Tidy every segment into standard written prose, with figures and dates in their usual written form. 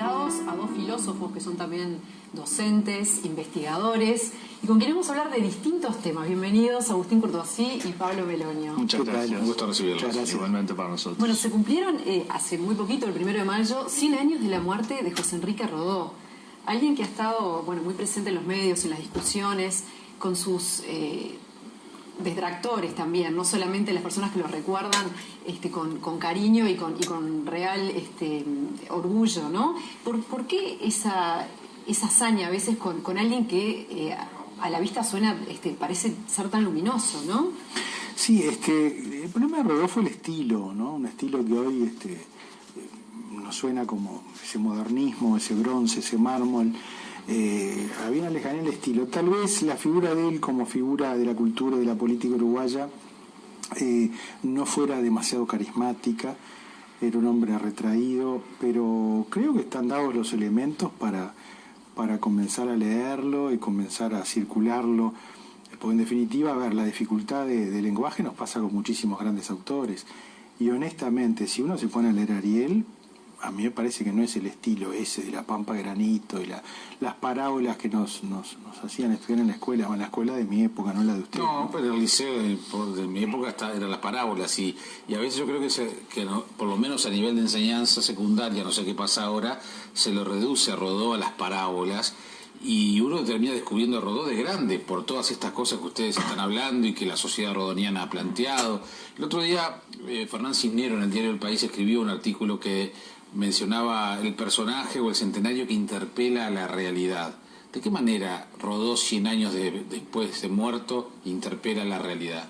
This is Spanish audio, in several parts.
invitados a dos filósofos que son también docentes, investigadores, y con quien vamos a hablar de distintos temas. Bienvenidos Agustín Courtoisí y Pablo Meloño. Muchas gracias, un gusto recibirlos, igualmente para nosotros. Bueno, se cumplieron hace muy poquito, el 1 de mayo, 100 años de la muerte de José Enrique Rodó. Alguien que ha estado muy presente en los medios, en las discusiones, con sus detractores también, no solamente las personas que lo recuerdan con cariño y con real orgullo, ¿no? ¿Por qué esa hazaña a veces con alguien que a la vista suena, parece ser tan luminoso, ¿no? Sí, el problema de Rodó fue el estilo, ¿no? Un estilo que hoy nos suena como ese modernismo, ese bronce, ese mármol. Había una lejanía en el estilo. Tal vez la figura de él como figura de la cultura y de la política uruguaya no fuera demasiado carismática. Era un hombre retraído, pero creo que están dados los elementos para comenzar a leerlo y comenzar a circularlo, porque en definitiva, a ver, la dificultad de lenguaje nos pasa con muchísimos grandes autores, y honestamente, si uno se pone a leer a Ariel, a mí me parece que no es el estilo ese de la Pampa Granito y las parábolas que nos hacían estudiar en la escuela de mi época, no la de usted. No, pero el liceo de mi época eran las parábolas y a veces yo creo que no, por lo menos a nivel de enseñanza secundaria, no sé qué pasa ahora, se lo reduce a Rodó a las parábolas y uno termina descubriendo a Rodó de grande por todas estas cosas que ustedes están hablando y que la sociedad rodoniana ha planteado. El otro día Fernán Cisnero en el diario El País escribió un artículo que mencionaba el personaje o el centenario que interpela a la realidad. ¿De qué manera Rodó, 100 años después de muerto, interpela la realidad?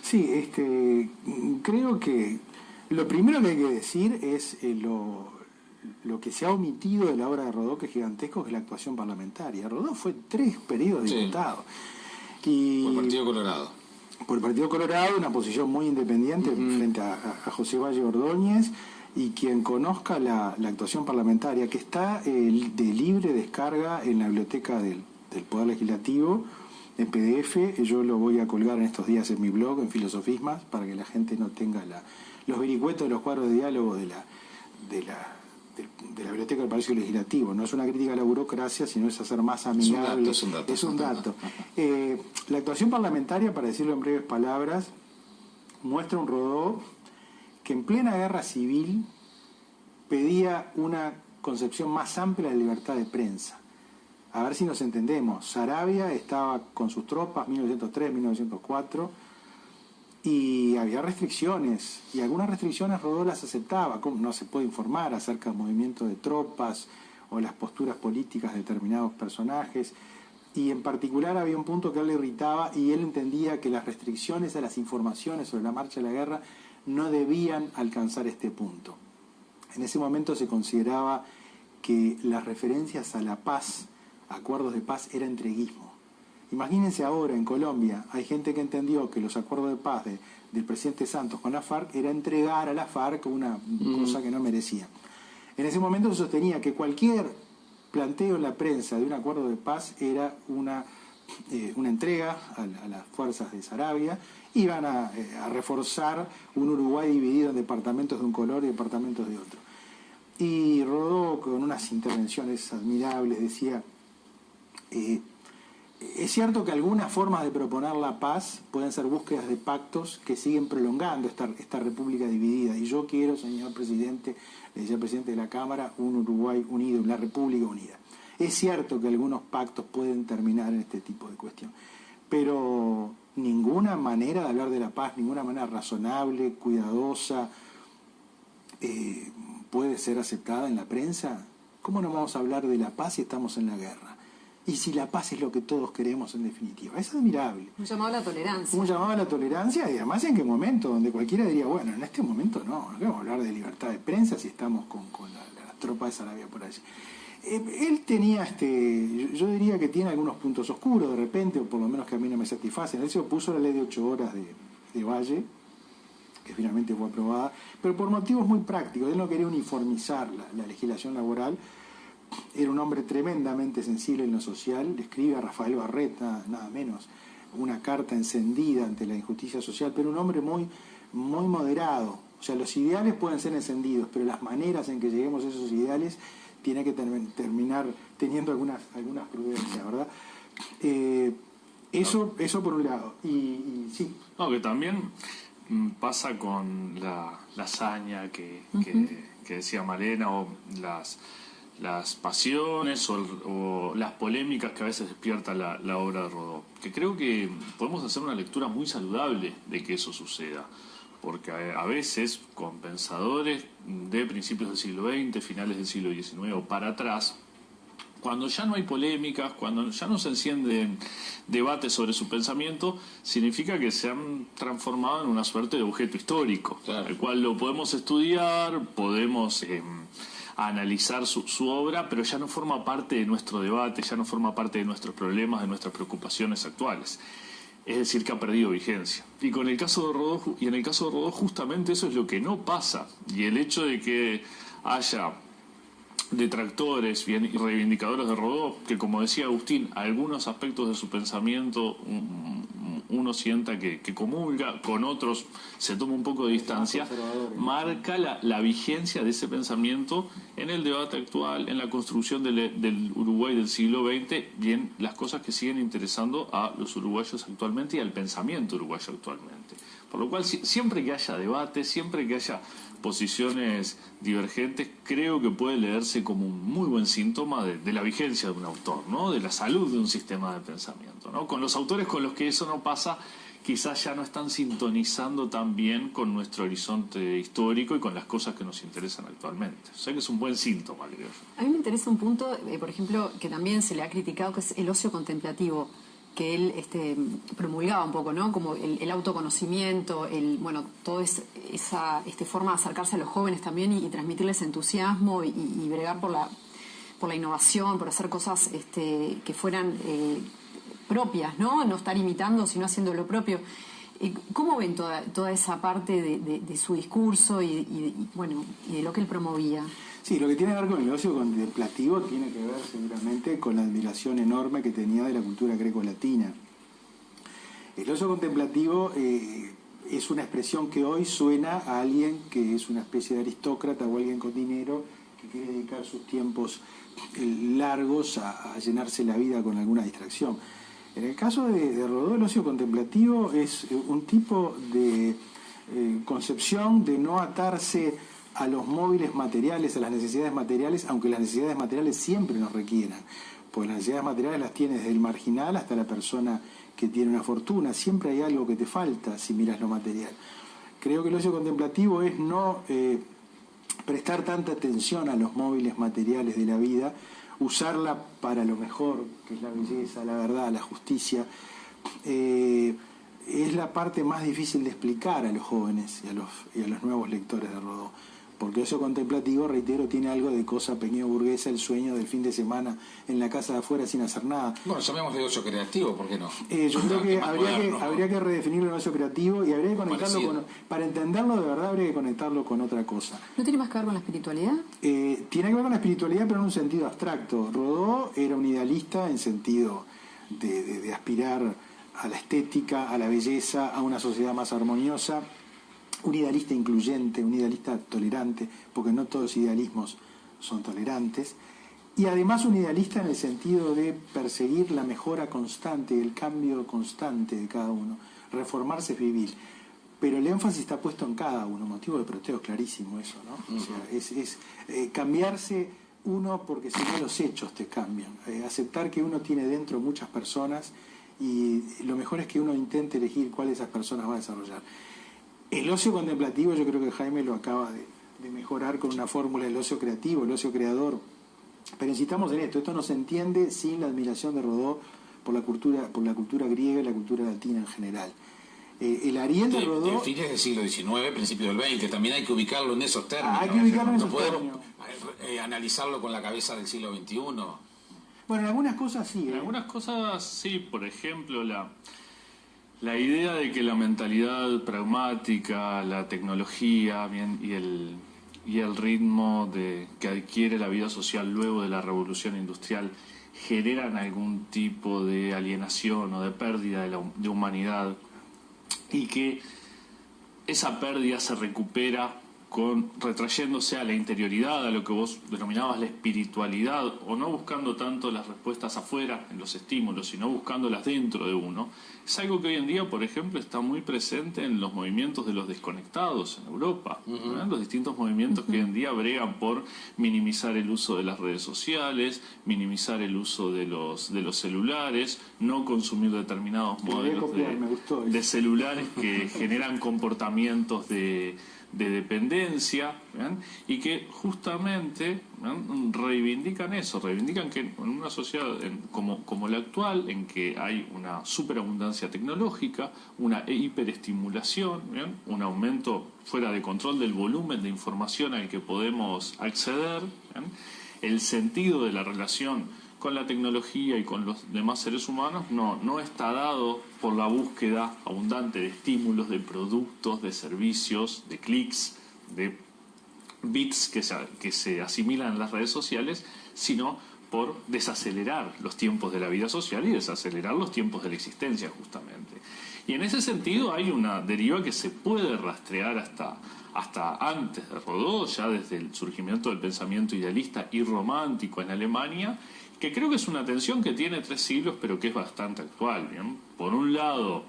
Sí, creo que lo primero que hay que decir es lo que se ha omitido de la obra de Rodó, que es gigantesco, que es la actuación parlamentaria. Rodó fue 3 periodos diputado. Y por el Partido Colorado. Por el Partido Colorado, una posición muy independiente frente a José Valle Ordóñez. Y quien conozca la actuación parlamentaria, que está de libre descarga en la biblioteca del Poder Legislativo, en PDF, yo lo voy a colgar en estos días en mi blog, en Filosofismas, para que la gente no tenga los vericuetos de los cuadros de diálogo de la biblioteca del Palacio Legislativo. No es una crítica a la burocracia, sino es hacer más amigable. Es un dato. La actuación parlamentaria, para decirlo en breves palabras, muestra un Rodó que en plena guerra civil pedía una concepción más amplia de la libertad de prensa. A ver si nos entendemos. Saravia estaba con sus tropas, 1903, 1904, y había restricciones, y algunas restricciones Rodó las aceptaba, como no se puede informar acerca del movimiento de tropas o las posturas políticas de determinados personajes, y en particular había un punto que a él le irritaba, y él entendía que las restricciones a las informaciones sobre la marcha de la guerra no debían alcanzar este punto. En ese momento se consideraba que las referencias a la paz, acuerdos de paz, era entreguismo. Imagínense ahora en Colombia, hay gente que entendió que los acuerdos de paz del presidente Santos con la FARC era entregar a la FARC una cosa que no merecía. En ese momento se sostenía que cualquier planteo en la prensa de un acuerdo de paz era una entrega a las fuerzas de Saravia. Iban a reforzar un Uruguay dividido en departamentos de un color y departamentos de otro. Y Rodó, con unas intervenciones admirables, decía, es cierto que algunas formas de proponer la paz pueden ser búsquedas de pactos que siguen prolongando esta república dividida. Y yo quiero, señor presidente, le decía al presidente de la Cámara, un Uruguay unido, una república unida. Es cierto que algunos pactos pueden terminar en este tipo de cuestión, pero ninguna manera de hablar de la paz, ninguna manera razonable, cuidadosa, puede ser aceptada en la prensa. ¿Cómo no vamos a hablar de la paz si estamos en la guerra? Y si la paz es lo que todos queremos en definitiva. Es admirable. Un llamado a la tolerancia. Un llamado a la tolerancia, y además en qué momento, donde cualquiera diría, bueno, en este momento no vamos a hablar de libertad de prensa si estamos con las tropas de Saravia por allí. Él tenía, yo diría que tiene algunos puntos oscuros de repente, o por lo menos que a mí no me satisfacen. Él se opuso a la ley de 8 horas de Valle, que finalmente fue aprobada, pero por motivos muy prácticos. Él no quería uniformizar la legislación laboral. Era un hombre tremendamente sensible en lo social. Le escribe a Rafael Barret, nada menos, una carta encendida ante la injusticia social, pero un hombre muy, muy moderado. O sea, los ideales pueden ser encendidos, pero las maneras en que lleguemos a esos ideales tiene que terminar teniendo algunas prudencias, ¿verdad? Eso por un lado. Y sí. No, que también pasa con la hazaña que decía Malena, o las pasiones o las polémicas que a veces despierta la obra de Rodó, que creo que podemos hacer una lectura muy saludable de que eso suceda, porque a veces con pensadores de principios del siglo XX, finales del siglo XIX o para atrás, cuando ya no hay polémicas, cuando ya no se encienden debates sobre su pensamiento, significa que se han transformado en una suerte de objeto histórico, claro, el cual lo podemos estudiar, podemos analizar su obra, pero ya no forma parte de nuestro debate, ya no forma parte de nuestros problemas, de nuestras preocupaciones actuales. Es decir, que ha perdido vigencia. Y en el caso de Rodó justamente eso es lo que no pasa. Y el hecho de que haya detractores y reivindicadores de Rodó, que como decía Agustín, algunos aspectos de su pensamiento uno sienta que comulga, con otros se toma un poco de distancia, marca la vigencia de ese pensamiento en el debate actual, en la construcción del Uruguay del siglo XX, y en las cosas que siguen interesando a los uruguayos actualmente y al pensamiento uruguayo actualmente. Por lo cual, siempre que haya debate, siempre que haya posiciones divergentes, creo que puede leerse como un muy buen síntoma de la vigencia de un autor, ¿no? De la salud de un sistema de pensamiento, ¿no? Con los autores con los que eso no pasa, quizás ya no están sintonizando tan bien con nuestro horizonte histórico y con las cosas que nos interesan actualmente. O sea que es un buen síntoma, creo yo. A mí me interesa un punto, por ejemplo, que también se le ha criticado, que es el ocio contemplativo, que él promulgaba un poco, ¿no? Como el autoconocimiento, toda esa forma de acercarse a los jóvenes también y transmitirles entusiasmo y bregar por la innovación, por hacer cosas que fueran propias, ¿no? No estar imitando, sino haciendo lo propio. ¿Cómo ven toda esa parte de su discurso y de lo que él promovía? Sí, lo que tiene que ver con el ocio contemplativo tiene que ver seguramente con la admiración enorme que tenía de la cultura greco-latina. El ocio contemplativo es una expresión que hoy suena a alguien que es una especie de aristócrata o alguien con dinero que quiere dedicar sus tiempos largos a llenarse la vida con alguna distracción. En el caso de Rodó, el ocio contemplativo es un tipo de concepción de no atarse a los móviles materiales, a las necesidades materiales, aunque las necesidades materiales siempre nos requieran, porque las necesidades materiales las tienes desde el marginal hasta la persona que tiene una fortuna, siempre hay algo que te falta si miras lo material. Creo que el ocio contemplativo es no prestar tanta atención a los móviles materiales de la vida, usarla para lo mejor, que es la belleza, la verdad, la justicia. Es la parte más difícil de explicar a los jóvenes y a los nuevos lectores de Rodó. Porque ocio contemplativo, reitero, tiene algo de cosa pequeño burguesa, el sueño del fin de semana en la casa de afuera sin hacer nada. Bueno, llamémosle ocio creativo, ¿por qué no? Yo creo que habría que redefinirlo en ocio creativo y habría que conectarlo para entenderlo de verdad habría que conectarlo con otra cosa. ¿No tiene más que ver con la espiritualidad? Tiene que ver con la espiritualidad, pero en un sentido abstracto. Rodó era un idealista en sentido de aspirar a la estética, a la belleza, a una sociedad más armoniosa. Un idealista incluyente, un idealista tolerante, porque no todos los idealismos son tolerantes, y además un idealista en el sentido de perseguir la mejora constante, el cambio constante de cada uno. Reformarse es vivir, pero el énfasis está puesto en cada uno, motivo de proteo clarísimo eso, ¿no? O sea, es cambiarse uno porque si no los hechos te cambian, aceptar que uno tiene dentro muchas personas y lo mejor es que uno intente elegir cuál de esas personas va a desarrollar. El ocio contemplativo, yo creo que Jaime lo acaba de mejorar con una fórmula del ocio creativo, el ocio creador. Pero insistamos en esto no se entiende sin la admiración de Rodó por la cultura griega y la cultura latina en general. El Ariel de Rodó... De fines del siglo XIX, principios del XX, también hay que ubicarlo en esos términos. Hay que ubicarlo en esos términos. No podemos analizarlo con la cabeza del siglo XXI. Bueno, en algunas cosas sí. En algunas cosas sí, por ejemplo, la idea de que la mentalidad pragmática, la tecnología y el ritmo que adquiere la vida social luego de la revolución industrial generan algún tipo de alienación o de pérdida de humanidad, y que esa pérdida se recupera retrayéndose a la interioridad, a lo que vos denominabas la espiritualidad, o no buscando tanto las respuestas afuera en los estímulos, sino buscándolas dentro de uno, es algo que hoy en día, por ejemplo, está muy presente en los movimientos de los desconectados en Europa. Los distintos movimientos que hoy en día bregan por minimizar el uso de las redes sociales, minimizar el uso de los celulares, no consumir determinados modelos de celulares que generan comportamientos de dependencia, ¿bien? Y que justamente, ¿bien?, reivindican eso, reivindican que en una sociedad como la actual, en que hay una superabundancia tecnológica, una hiperestimulación, ¿bien?, un aumento fuera de control del volumen de información al que podemos acceder, ¿bien?, el sentido de la relación con la tecnología y con los demás seres humanos no está dado por la búsqueda abundante de estímulos, de productos, de servicios, de clics, de bits que se asimilan en las redes sociales, sino por desacelerar los tiempos de la vida social y desacelerar los tiempos de la existencia, justamente. Y en ese sentido hay una deriva que se puede rastrear hasta antes de Rodó, ya desde el surgimiento del pensamiento idealista y romántico en Alemania, que creo que es una tensión que tiene 3 siglos, pero que es bastante actual, ¿bien? Por un lado,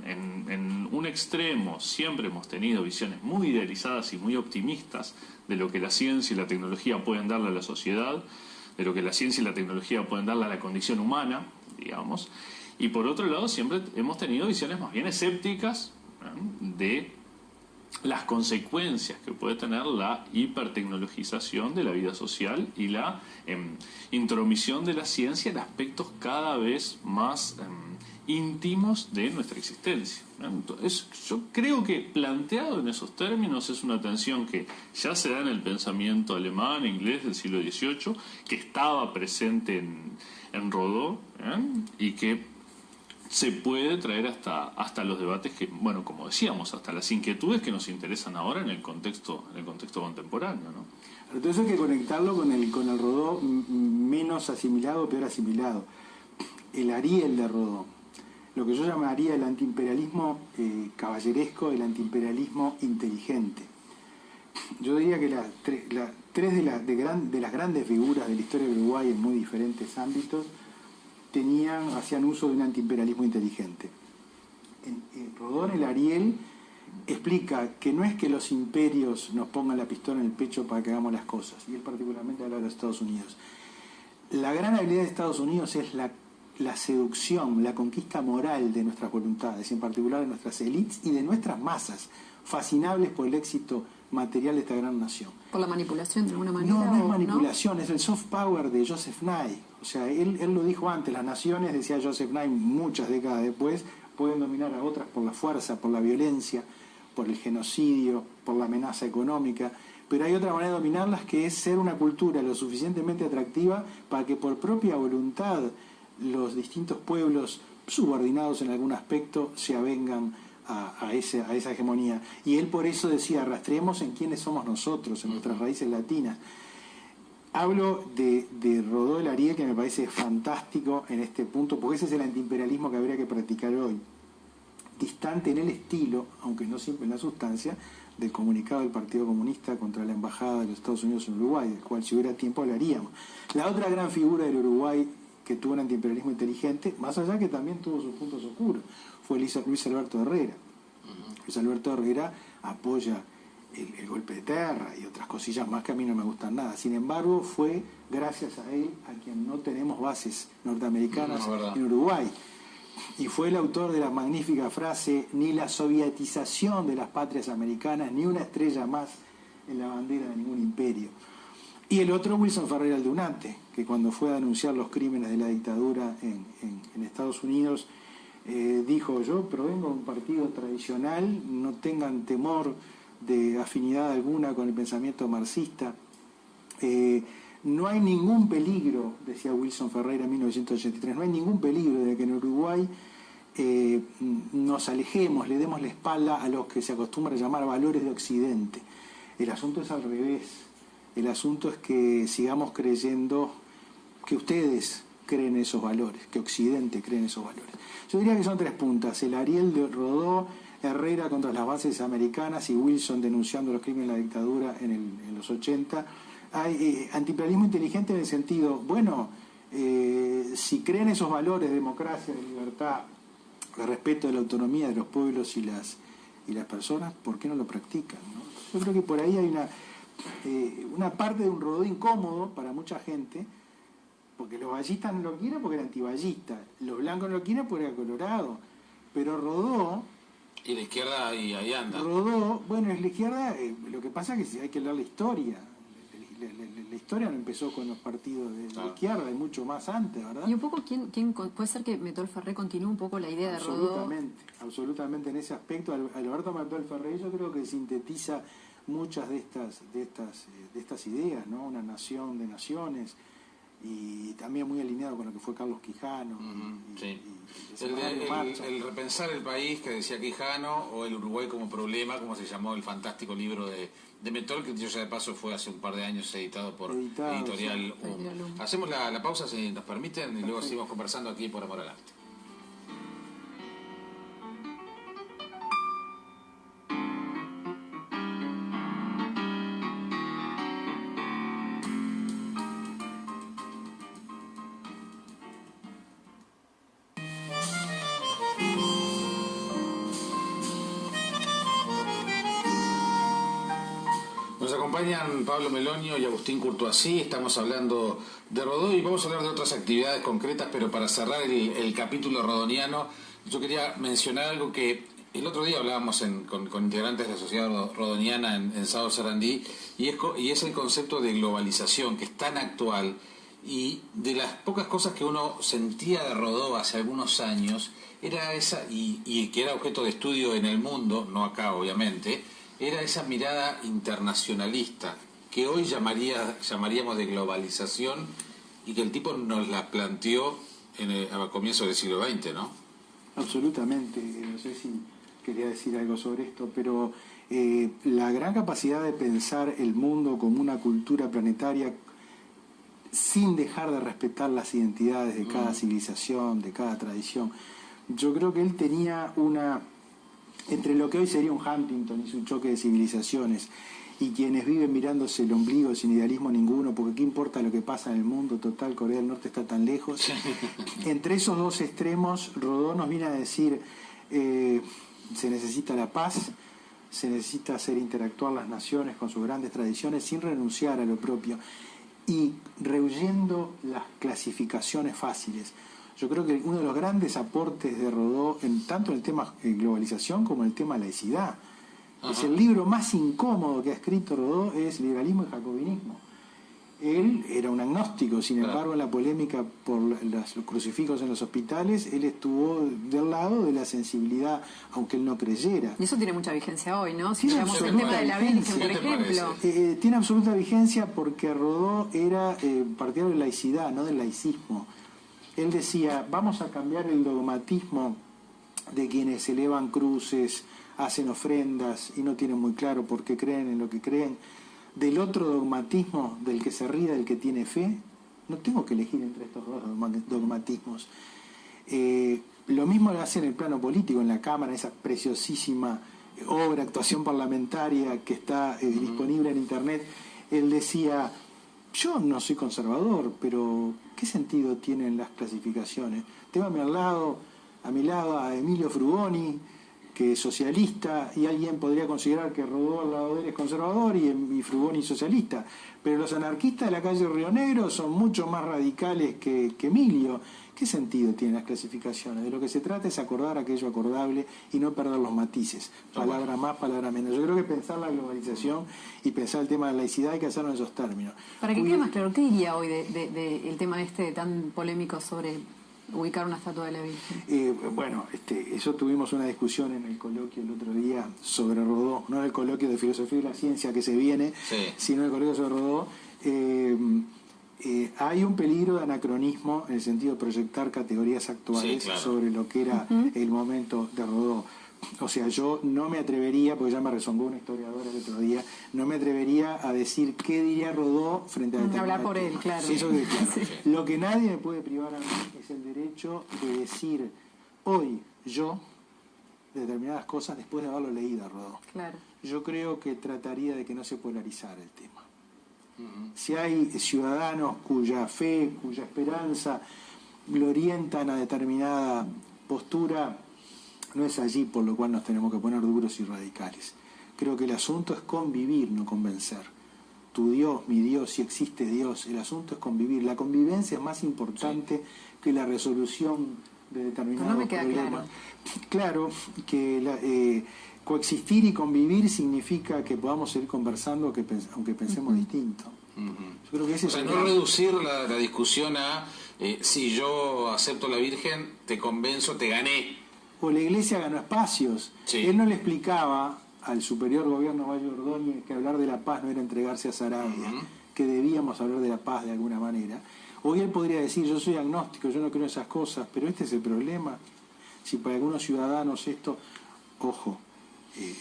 en un extremo siempre hemos tenido visiones muy idealizadas y muy optimistas de lo que la ciencia y la tecnología pueden darle a la sociedad, de lo que la ciencia y la tecnología pueden darle a la condición humana, digamos, y por otro lado siempre hemos tenido visiones más bien escépticas, ¿bien?, de las consecuencias que puede tener la hipertecnologización de la vida social y la intromisión de la ciencia en aspectos cada vez más íntimos de nuestra existencia. Entonces, yo creo que planteado en esos términos es una tensión que ya se da en el pensamiento alemán, inglés del siglo XVIII, que estaba presente en Rodó, y que se puede traer hasta los debates que, bueno, como decíamos, hasta las inquietudes que nos interesan ahora en el contexto contemporáneo, ¿no? Pero todo eso hay que conectarlo con el Rodó menos asimilado, peor asimilado. El Ariel de Rodó, lo que yo llamaría el antiimperialismo caballeresco, el antiimperialismo inteligente. Yo diría que tres de las grandes figuras de la historia de Uruguay en muy diferentes ámbitos hacían uso de un antiimperialismo inteligente. Rodó en el Ariel explica que no es que los imperios nos pongan la pistola en el pecho para que hagamos las cosas, y él particularmente habla de los Estados Unidos. La gran habilidad de Estados Unidos es la seducción, la conquista moral de nuestras voluntades, en particular de nuestras élites y de nuestras masas, fascinables por el éxito material de esta gran nación. ¿Por la manipulación de alguna manera? No es manipulación, ¿no? Es el soft power de Joseph Nye. O sea, él lo dijo antes, las naciones, decía Joseph Nye muchas décadas después, pueden dominar a otras por la fuerza, por la violencia, por el genocidio, por la amenaza económica, pero hay otra manera de dominarlas, que es ser una cultura lo suficientemente atractiva para que por propia voluntad los distintos pueblos subordinados en algún aspecto se avengan a esa hegemonía. Y él por eso decía, rastreemos en quiénes somos nosotros, en nuestras raíces latinas. Hablo de Rodó el Ariel, que me parece fantástico en este punto, porque ese es el antiimperialismo que habría que practicar hoy. Distante en el estilo, aunque no siempre en la sustancia, del comunicado del Partido Comunista contra la Embajada de los Estados Unidos en Uruguay, del cual si hubiera tiempo hablaríamos. La otra gran figura del Uruguay que tuvo un antiimperialismo inteligente, más allá que también tuvo sus puntos oscuros, fue Luis Alberto Herrera. Luis Alberto Herrera apoya el golpe de Terra y otras cosillas más que a mí no me gustan nada. Sin embargo, fue gracias a él a quien no tenemos bases norteamericanas en Uruguay. Y fue el autor de la magnífica frase: ni la sovietización de las patrias americanas, ni una estrella más en la bandera de ningún imperio. Y el otro, Wilson Ferreira Aldunate, que cuando fue a denunciar los crímenes de la dictadura en Estados Unidos, dijo: yo provengo de un partido tradicional, no tengan temor de afinidad alguna con el pensamiento marxista. No hay ningún peligro, decía Wilson Ferreira en 1983, no hay ningún peligro de que en Uruguay nos alejemos, le demos la espalda a los que se acostumbra a llamar valores de Occidente. El asunto es al revés. El asunto es que sigamos creyendo que ustedes creen esos valores, que Occidente cree en esos valores. Yo diría que son 3 puntas: el Ariel de Rodó, Herrera contra las bases americanas y Wilson denunciando los crímenes de la dictadura en los 80. Hay antiimperialismo inteligente en el sentido, bueno, si creen esos valores de democracia, de libertad, de respeto de la autonomía de los pueblos y las personas, ¿por qué no lo practican, no? Yo creo que por ahí hay una parte de un Rodó incómodo para mucha gente, porque los ballistas no lo quieren porque era antiballista, los blancos no lo quieren porque era colorado, pero Rodó... Y la izquierda ahí anda. Rodó, bueno, es la izquierda, lo que pasa es que hay que leer la historia. La historia no empezó con los partidos de la izquierda, hay mucho más antes, ¿verdad? Y un poco, ¿quién puede ser que Metol Ferré continúe un poco la idea de Rodó? Absolutamente en ese aspecto. Alberto Metol Ferré yo creo que sintetiza muchas de estas ideas, ¿no? Una nación de naciones, y también muy alineado con lo que fue Carlos Quijano. Sí. El repensar el país que decía Quijano, o el Uruguay como problema, como se llamó el fantástico libro de Metol, que dicho sea de paso fue hace un par de años editado por Editorial UM. Hacemos la pausa si nos permiten y luego seguimos conversando aquí por Amor al Arte. Nos acompañan Pablo Melonio y Agustín Courtoisí. Estamos hablando de Rodó y vamos a hablar de otras actividades concretas, pero para cerrar el capítulo rodoniano, yo quería mencionar algo que el otro día hablábamos con integrantes de la Sociedad Rodoniana en Sábado Sarandí, y es el concepto de globalización, que es tan actual, y de las pocas cosas que uno sentía de Rodó hace algunos años, era esa, y que era objeto de estudio en el mundo, no acá obviamente, era esa mirada internacionalista que hoy llamaríamos de globalización, y que el tipo nos la planteó a comienzos del siglo XX, ¿no? Absolutamente. No sé si quería decir algo sobre esto, pero la gran capacidad de pensar el mundo como una cultura planetaria sin dejar de respetar las identidades de cada civilización, de cada tradición. Yo creo que él tenía entre lo que hoy sería un Huntington y su choque de civilizaciones, y quienes viven mirándose el ombligo sin idealismo ninguno, porque qué importa lo que pasa en el mundo, total, Corea del Norte está tan lejos. Entre esos dos extremos, Rodó nos viene a decir, se necesita la paz, se necesita hacer interactuar las naciones con sus grandes tradiciones sin renunciar a lo propio, y rehuyendo las clasificaciones fáciles. Yo creo que uno de los grandes aportes de Rodó, tanto en el tema globalización como en el tema laicidad, es el libro más incómodo que ha escrito Rodó, es Liberalismo y Jacobinismo. Él era un agnóstico, sin embargo, en la polémica por los crucifijos en los hospitales, él estuvo del lado de la sensibilidad, aunque él no creyera. Y eso tiene mucha vigencia hoy, ¿no? Si miramos el tema de la Virgen, por ejemplo. Tiene absoluta vigencia porque Rodó era partidario de laicidad, no del laicismo. Él decía, vamos a cambiar el dogmatismo de quienes elevan cruces, hacen ofrendas y no tienen muy claro por qué creen en lo que creen, del otro dogmatismo del que se ríe, del que tiene fe. No tengo que elegir entre estos dos dogmatismos. Lo mismo lo hace en el plano político, en la Cámara, esa preciosísima obra, actuación parlamentaria que está disponible en Internet. Él decía, yo no soy conservador, pero ¿qué sentido tienen las clasificaciones? Tengo a mi lado a Emilio Frugoni, que es socialista, y alguien podría considerar que Rodó al lado de él es conservador y Frugoni socialista, pero los anarquistas de la calle Río Negro son mucho más radicales que Emilio. ¿Qué sentido tienen las clasificaciones? De lo que se trata es acordar aquello acordable y no perder los matices, palabra más, palabra menos. Yo creo que pensar la globalización y pensar el tema de la laicidad hay que hacerlo en esos términos. Para que quede más claro, ¿qué diría hoy el tema tan polémico sobre ubicar una estatua de la Virgen? Eso tuvimos una discusión en el coloquio el otro día sobre Rodó, no en el coloquio de filosofía y la ciencia que se viene, sino en el coloquio sobre Rodó. Hay un peligro de anacronismo en el sentido de proyectar categorías actuales sobre lo que era el momento de Rodó. O sea, yo no me atrevería, porque ya me rezongó una historiadora el otro día, no me atrevería a decir qué diría Rodó frente a la hablar por él, claro. Sí, eso que claro. Sí. Lo que nadie me puede privar a mí es el derecho de decir hoy yo, determinadas cosas después de haberlo leído a Rodó. Claro. Yo creo que trataría de que no se polarizara el tema. Si hay ciudadanos cuya fe, cuya esperanza lo orientan a determinada postura, no es allí por lo cual nos tenemos que poner duros y radicales. Creo que el asunto es convivir, no convencer. Tu Dios, mi Dios, si existe Dios, el asunto es convivir. La convivencia es más importante que la resolución de determinados no me queda problemas. Claro que coexistir y convivir significa que podamos seguir conversando aunque pensemos distinto. Yo creo que ese o sea, es no reducir la discusión a si yo acepto a la Virgen, te convenzo, te gané. O la Iglesia ganó espacios. Sí. Él no le explicaba al superior gobierno Valle Ordóñez que hablar de la paz no era entregarse a Sarabia, que debíamos hablar de la paz de alguna manera. Hoy él podría decir, yo soy agnóstico, yo no creo en esas cosas, pero este es el problema. Si para algunos ciudadanos esto, ojo,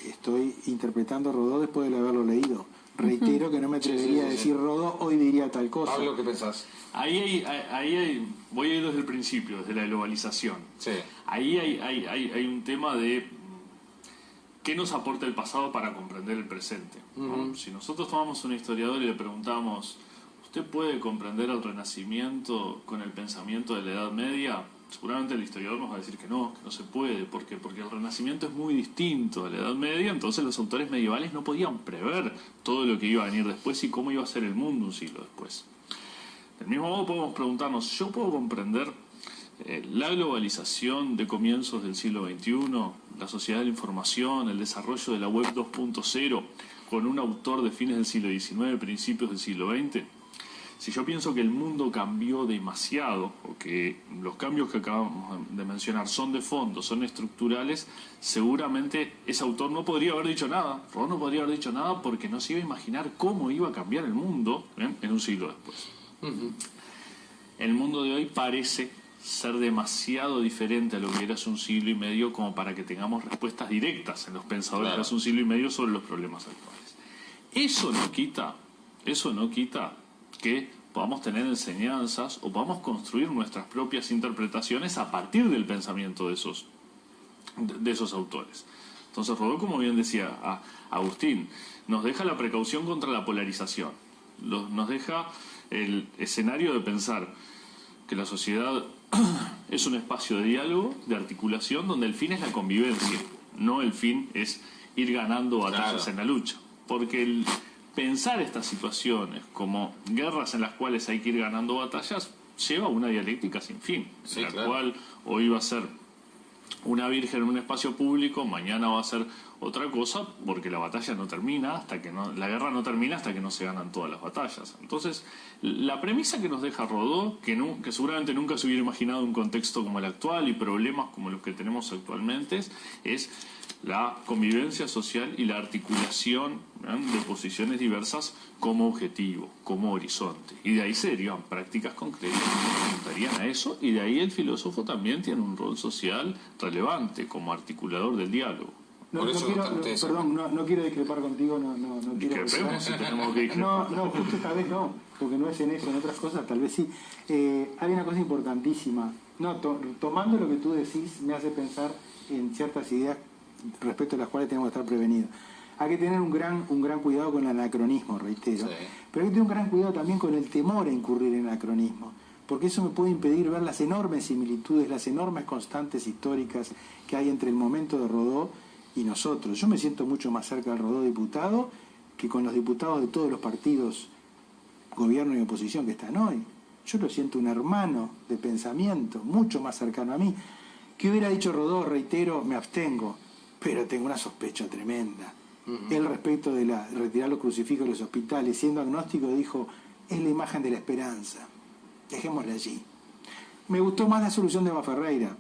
estoy interpretando a Rodó después de haberlo leído. Reitero que no me atrevería a decir Rodó, hoy diría tal cosa. Pablo, ¿qué pensás? Ahí voy a ir desde el principio, desde la globalización. Sí. Ahí hay un tema de qué nos aporta el pasado para comprender el presente, ¿no? Si nosotros tomamos un historiador y le preguntamos, ¿usted puede comprender el Renacimiento con el pensamiento de la Edad Media? Seguramente el historiador nos va a decir que no se puede. ¿Por qué? Porque el Renacimiento es muy distinto a la Edad Media, entonces los autores medievales no podían prever todo lo que iba a venir después y cómo iba a ser el mundo un siglo después. Del mismo modo podemos preguntarnos, ¿yo puedo comprender la globalización de comienzos del siglo XXI, la sociedad de la información, el desarrollo de la web 2.0 con un autor de fines del siglo XIX, principios del siglo XX? Si yo pienso que el mundo cambió demasiado, o que los cambios que acabamos de mencionar son de fondo, son estructurales, seguramente ese autor no podría haber dicho nada. Rodó no podría haber dicho nada porque no se iba a imaginar cómo iba a cambiar el mundo en un siglo después. El mundo de hoy parece ser demasiado diferente a lo que era hace un siglo y medio como para que tengamos respuestas directas en los pensadores de hace un siglo y medio sobre los problemas actuales. Eso no quita que podamos tener enseñanzas o podamos construir nuestras propias interpretaciones a partir del pensamiento de esos autores. Entonces Rodó, como bien decía Agustín, nos deja la precaución contra la polarización, nos deja el escenario de pensar que la sociedad es un espacio de diálogo, de articulación, donde el fin es la convivencia, no el fin es ir ganando batallas en la lucha. Porque pensar estas situaciones como guerras en las cuales hay que ir ganando batallas lleva a una dialéctica sin fin, en la cual hoy va a ser una virgen en un espacio público, mañana va a ser otra cosa, porque la batalla no termina la guerra no termina hasta que no se ganan todas las batallas. Entonces, la premisa que nos deja Rodó, que seguramente nunca se hubiera imaginado un contexto como el actual y problemas como los que tenemos actualmente, es la convivencia social y la articulación de posiciones diversas como objetivo, como horizonte. Y de ahí se derivan prácticas concretas que apuntarían a eso, y de ahí el filósofo también tiene un rol social relevante como articulador del diálogo. No quiero discrepar contigo, no quiero... Discrepemos si tenemos que discrepar. No, justo esta vez no, porque no es en eso, en otras cosas tal vez sí. Hay una cosa importantísima. Tomando lo que tú decís, me hace pensar en ciertas ideas respecto a las cuales tenemos que estar prevenidos. Hay que tener un gran cuidado con el anacronismo, reitero. Sí. Pero hay que tener un gran cuidado también con el temor a incurrir en anacronismo, porque eso me puede impedir ver las enormes similitudes, las enormes constantes históricas que hay entre el momento de Rodó y nosotros. Yo me siento mucho más cerca del Rodó diputado que con los diputados de todos los partidos, gobierno y oposición, que están hoy. Yo lo siento un hermano de pensamiento, mucho más cercano a mí. ¿Qué hubiera dicho Rodó? Reitero, me abstengo, pero tengo una sospecha tremenda. Él, respecto de retirar los crucifijos de los hospitales, siendo agnóstico, dijo, es la imagen de la esperanza, dejémosla allí. Me gustó más la solución de Baferreira.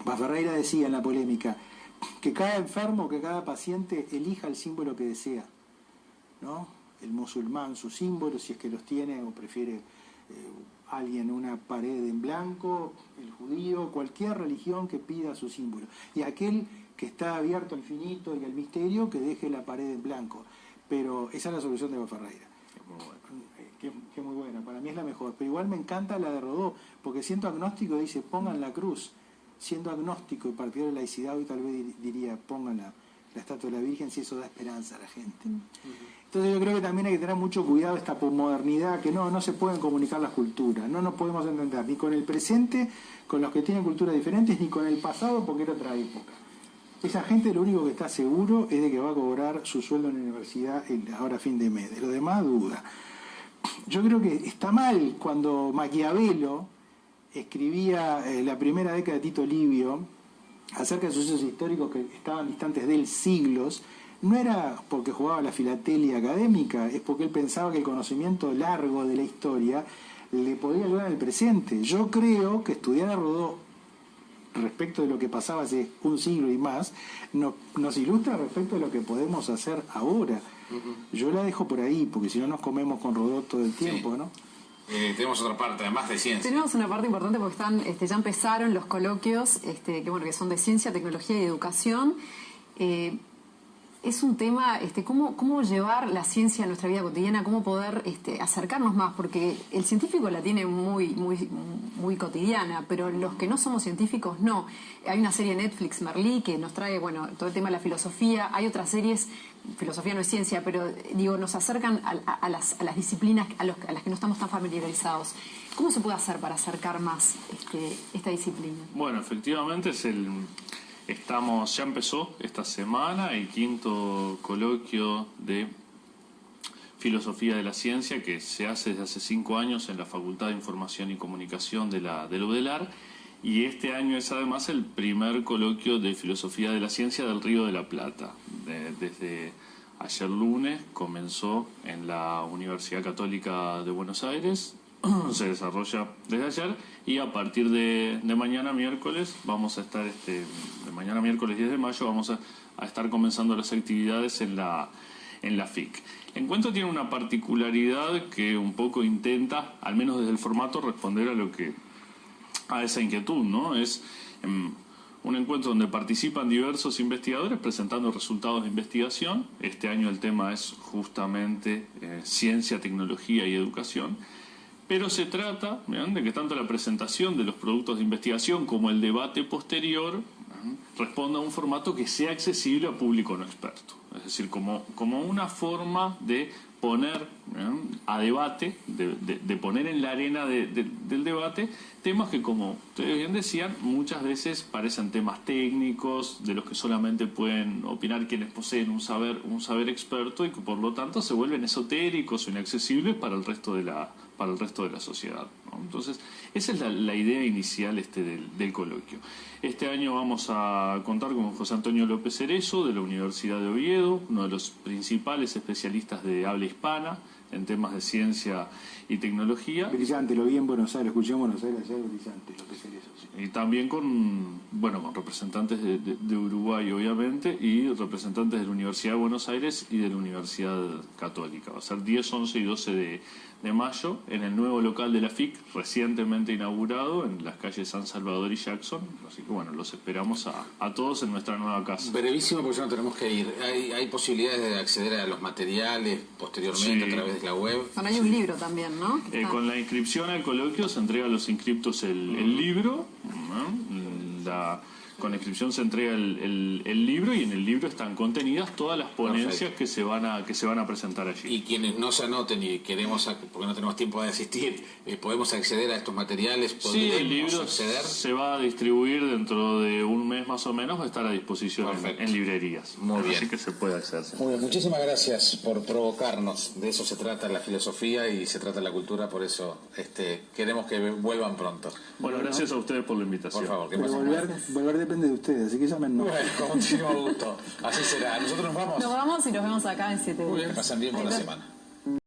Baferreira decía en la polémica que cada enfermo, que cada paciente elija el símbolo que desea, ¿no? El musulmán su símbolo, si es que los tiene, o prefiere alguien una pared en blanco, el judío, cualquier religión que pida su símbolo. Y aquel que está abierto al finito y al misterio, que deje la pared en blanco. Pero esa es la solución de Baferreira. Que muy buena, para mí es la mejor. Pero igual me encanta la de Rodó, porque siento agnóstico, dice, pongan la cruz. siendo agnóstico y partidario de la laicidad, hoy tal vez diría, pongan la estatua de la Virgen si eso da esperanza a la gente. Entonces yo creo que también hay que tener mucho cuidado esta posmodernidad, que no se pueden comunicar las culturas, no nos podemos entender ni con el presente, con los que tienen culturas diferentes, ni con el pasado porque era otra época. Esa gente lo único que está seguro es de que va a cobrar su sueldo en la universidad ahora a fin de mes, de lo demás duda. Yo creo que está mal cuando Maquiavelo escribía la primera década de Tito Livio acerca de sucesos históricos que estaban distantes de él siglos. No era porque jugaba la filatelia académica, es porque él pensaba que el conocimiento largo de la historia le podía ayudar en el presente. Yo creo que estudiar a Rodó respecto de lo que pasaba hace un siglo y más nos ilustra respecto de lo que podemos hacer ahora. Yo la dejo por ahí, porque si no nos comemos con Rodó todo el tiempo, sí. ¿no? Tenemos otra parte, además de ciencia. Tenemos una parte importante porque ya empezaron los coloquios, que son de ciencia, tecnología y educación. Es un tema, cómo llevar la ciencia a nuestra vida cotidiana, cómo poder acercarnos más, porque el científico la tiene muy, muy, muy cotidiana, pero los que no somos científicos no. Hay una serie de Netflix, Merlí, que nos trae, todo el tema de la filosofía. Hay otras series, filosofía no es ciencia, pero nos acercan a las disciplinas a las que no estamos tan familiarizados. ¿Cómo se puede hacer para acercar más esta disciplina? Bueno, efectivamente ya empezó esta semana el 5º coloquio de Filosofía de la Ciencia, que se hace desde hace 5 años en la Facultad de Información y Comunicación de la UDELAR, y este año es además el primer coloquio de Filosofía de la Ciencia del Río de la Plata. Desde ayer lunes comenzó en la Universidad Católica de Buenos Aires, se desarrolla desde ayer, y a partir de mañana miércoles vamos a estar de mañana miércoles 10 de mayo vamos a estar comenzando las actividades en la FIC. El encuentro tiene una particularidad que un poco intenta, al menos desde el formato, responder a esa inquietud, ¿no? Es un encuentro donde participan diversos investigadores presentando resultados de investigación. Este año el tema es justamente ciencia, tecnología y educación. Pero se trata de que tanto la presentación de los productos de investigación como el debate posterior responda a un formato que sea accesible a público no experto. Es decir, como una forma de poner a debate, de poner en la arena del debate temas que, como ustedes bien decían, muchas veces parecen temas técnicos, de los que solamente pueden opinar quienes poseen un saber experto, y que por lo tanto se vuelven esotéricos o inaccesibles para el resto de la sociedad, ¿no? Entonces, esa es la idea inicial del coloquio. Este año vamos a contar con José Antonio López Cerezo, de la Universidad de Oviedo, uno de los principales especialistas de habla hispana en temas de ciencia y tecnología. Brillante, lo vi en Buenos Aires, lo escuché en Buenos Aires, ayer, brillante, López Cerezo. Sí. Y también con representantes de Uruguay, obviamente, y representantes de la Universidad de Buenos Aires y de la Universidad Católica. Va a ser 10, 11 y 12 de mayo en el nuevo local de la FIC, recientemente inaugurado en las calles San Salvador y Jackson. Así que los esperamos a todos en nuestra nueva casa. Brevísimo, porque ya no tenemos que ir. ¿Hay posibilidades de acceder a los materiales posteriormente a través de la web? Bueno, hay un libro también, ¿no? Con la inscripción al coloquio se entrega a los inscriptos el libro, ¿no? Con la inscripción se entrega el libro, y en el libro están contenidas todas las ponencias que se van a presentar allí. Y quienes no se anoten y queremos, porque no tenemos tiempo de asistir, ¿podemos acceder a estos materiales? Sí, el libro acceder? Se va a distribuir dentro de un mes más o menos, va a estar a disposición en librerías. Muy bien. Así que se puede acceder. Muy bien, muchísimas gracias por provocarnos. De eso se trata la filosofía y se trata la cultura, por eso queremos que vuelvan pronto. Bueno, gracias a ustedes por la invitación. Por favor, que Pero pasen volver depende de ustedes, así que llámenos. Bueno, con muchísimo gusto. Así será. Nosotros nos vamos. Nos vamos y nos vemos acá en 7 días. Muy bien, que pasen bien por la semana.